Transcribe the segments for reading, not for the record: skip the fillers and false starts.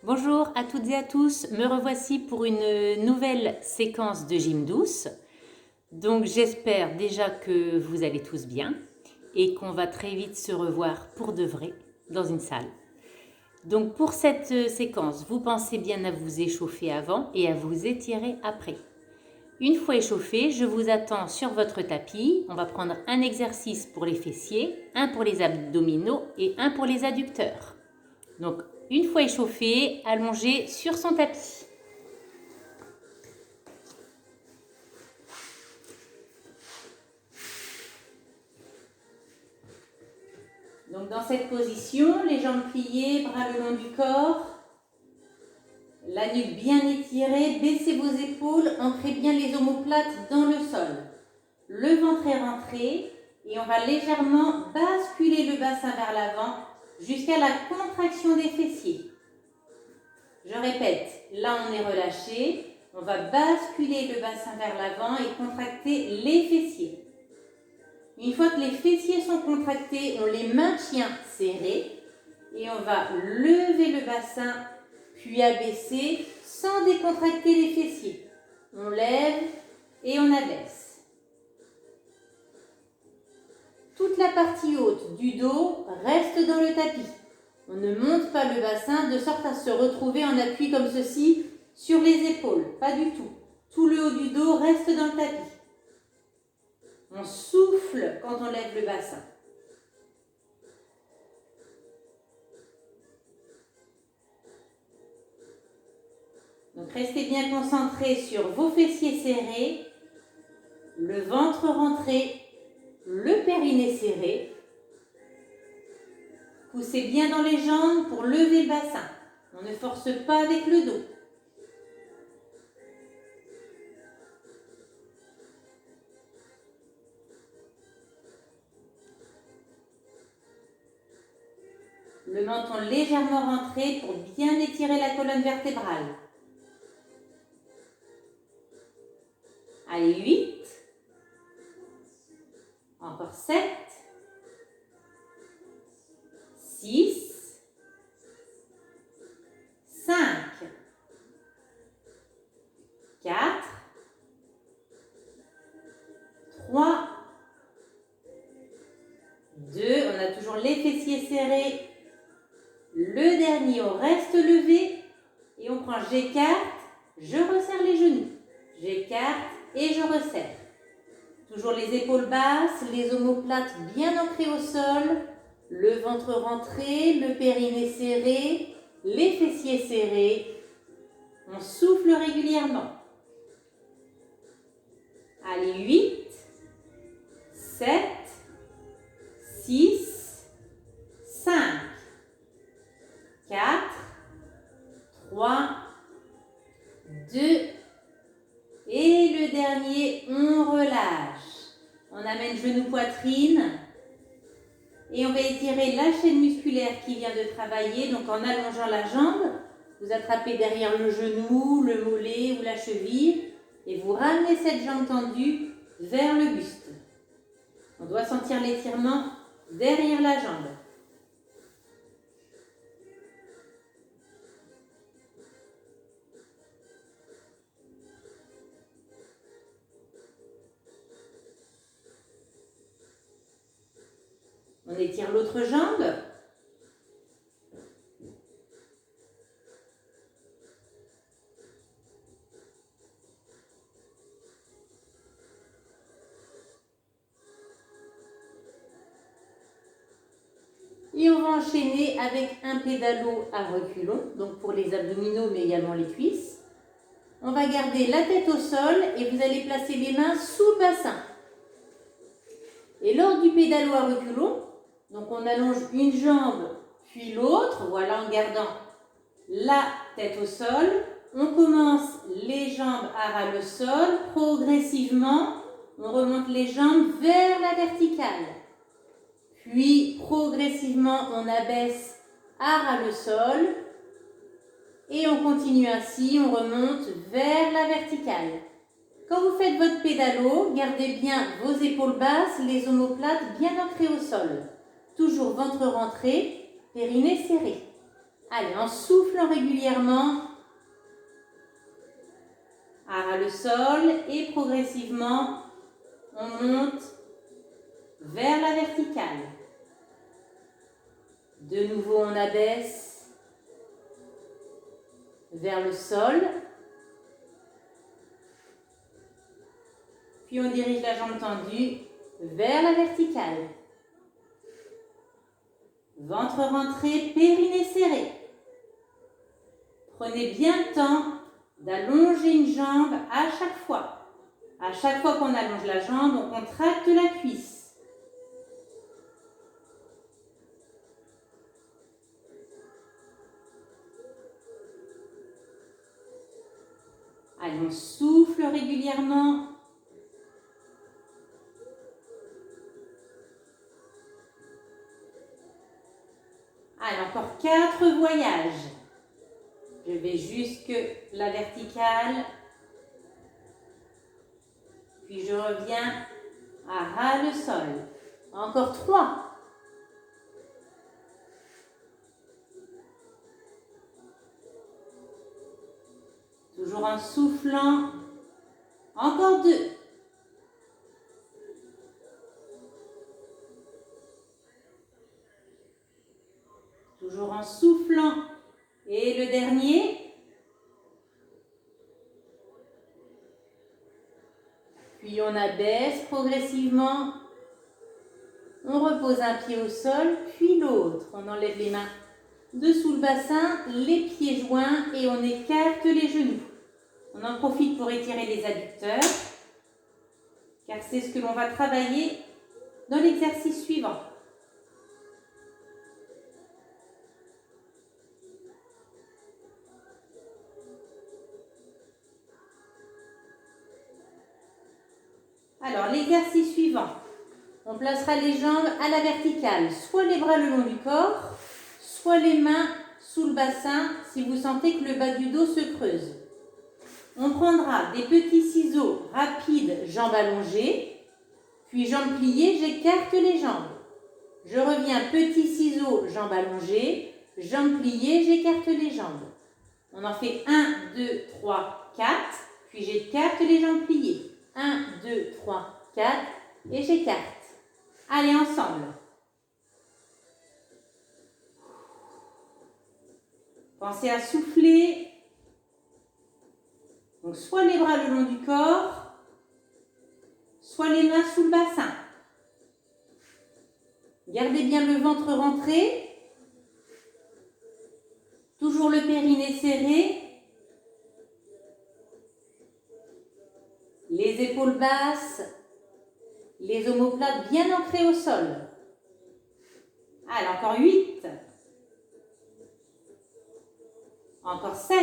Bonjour à toutes et à tous, me revoici pour une nouvelle séquence de gym douce. Donc j'espère déjà que vous allez tous bien et qu'on va très vite se revoir pour de vrai dans une salle. Donc pour cette séquence, vous pensez bien à vous échauffer avant et à vous étirer après. Une fois échauffé, je vous attends sur votre tapis. On va prendre un exercice pour les fessiers, un pour les abdominaux et un pour les adducteurs. Donc une fois échauffé, allongé sur son tapis. Donc dans cette position, les jambes pliées, bras le long du corps, la nuque bien étirée, baissez vos épaules, ancrez bien les omoplates dans le sol. Le ventre est rentré et on va légèrement basculer le bassin vers l'avant jusqu'à la contraction des fessiers. Je répète, là on est relâché, on va basculer le bassin vers l'avant et contracter les fessiers. Une fois que les fessiers sont contractés, on les maintient serrés et on va lever le bassin puis abaisser sans décontracter les fessiers. On lève et on abaisse. Toute la partie haute du dos reste dans le tapis. On ne monte pas le bassin de sorte à se retrouver en appui comme ceci sur les épaules. Pas du tout. Tout le haut du dos reste dans le tapis. On souffle quand on lève le bassin. Donc restez bien concentrés sur vos fessiers serrés, le ventre rentré, le périnée serré. Poussez bien dans les jambes pour lever le bassin. On ne force pas avec le dos. Le menton légèrement rentré pour bien étirer la colonne vertébrale. Allez, 8. Encore 7. 6. 5. 4. 3. 2. On a toujours les fessiers serrés. Le dernier, on reste levé et on prend j'écarte, je resserre les genoux. J'écarte et je resserre. Toujours les épaules basses, les omoplates bien ancrées au sol, le ventre rentré, le périnée serré, les fessiers serrés. On souffle régulièrement. Allez, 8, 7, 6, 5, 4, 3, 2, et le dernier, on relâche. On amène genou-poitrine et on va étirer la chaîne musculaire qui vient de travailler. Donc en allongeant la jambe, vous attrapez derrière le genou, le mollet ou la cheville et vous ramenez cette jambe tendue vers le buste. On doit sentir l'étirement derrière la jambe. On étire l'autre jambe. Et on va enchaîner avec un pédalo à reculons, donc pour les abdominaux mais également les cuisses. On va garder la tête au sol et vous allez placer les mains sous le bassin. Et lors du pédalo à reculons, donc on allonge une jambe puis l'autre, voilà, en gardant la tête au sol. On commence les jambes à ras le sol, progressivement, on remonte les jambes vers la verticale. Puis progressivement, on abaisse à ras le sol. Et on continue ainsi, on remonte vers la verticale. Quand vous faites votre pédalo, gardez bien vos épaules basses, les omoplates bien ancrées au sol. Toujours ventre rentré, périnée serré. Allez, en soufflant régulièrement, à ras le sol et progressivement, on monte vers la verticale. De nouveau, on abaisse vers le sol. Puis on dirige la jambe tendue vers la verticale. Ventre rentré, périnée serré. Prenez bien le temps d'allonger une jambe à chaque fois. À chaque fois qu'on allonge la jambe, on contracte la cuisse. Allez, on souffle régulièrement. Allez, encore 4 voyages. Je vais jusque la verticale. Puis je reviens à ras le sol. Encore 3. Toujours en soufflant. Encore 2. Toujours en soufflant. Et le dernier. Puis on abaisse progressivement. On repose un pied au sol, puis l'autre. On enlève les mains dessous le bassin, les pieds joints et on écarte les genoux. On en profite pour étirer les adducteurs, car c'est ce que l'on va travailler dans l'exercice suivant. Alors, l'exercice suivant, on placera les jambes à la verticale, soit les bras le long du corps, soit les mains sous le bassin si vous sentez que le bas du dos se creuse. On prendra des petits ciseaux rapides, jambes allongées, puis jambes pliées, j'écarte les jambes. Je reviens, petits ciseaux, jambes allongées, jambes pliées, j'écarte les jambes. On en fait 1, 2, 3, 4, puis j'écarte les jambes pliées. 1, 2, 3, 4 et j'écarte. Allez, ensemble. Pensez à souffler. Donc, soit les bras le long du corps, soit les mains sous le bassin. Gardez bien le ventre rentré. Toujours le périnée serré. Les épaules basses, les omoplates bien ancrées au sol. Allez, encore 8. Encore 7.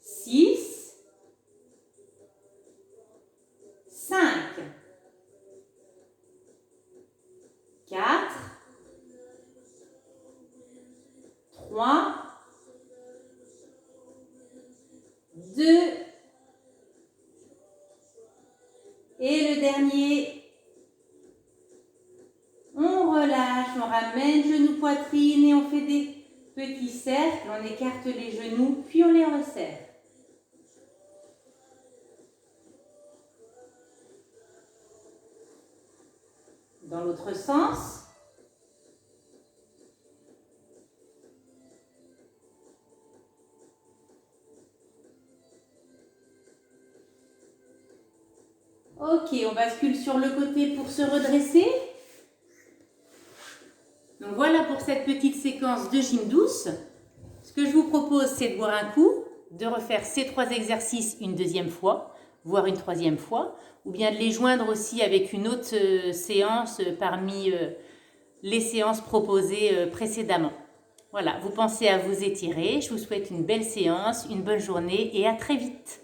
6. 5. 4. 3. 2 et le dernier, on relâche, on ramène genoux poitrine et on fait des petits cercles, on écarte les genoux puis on les resserre. Dans l'autre sens. Ok, on bascule sur le côté pour se redresser. Donc voilà pour cette petite séquence de gym douce. Ce que je vous propose, c'est de boire un coup, de refaire ces 3 exercices une deuxième fois, voire une troisième fois, ou bien de les joindre aussi avec une autre séance parmi les séances proposées précédemment. Voilà, vous pensez à vous étirer. Je vous souhaite une belle séance, une bonne journée et à très vite.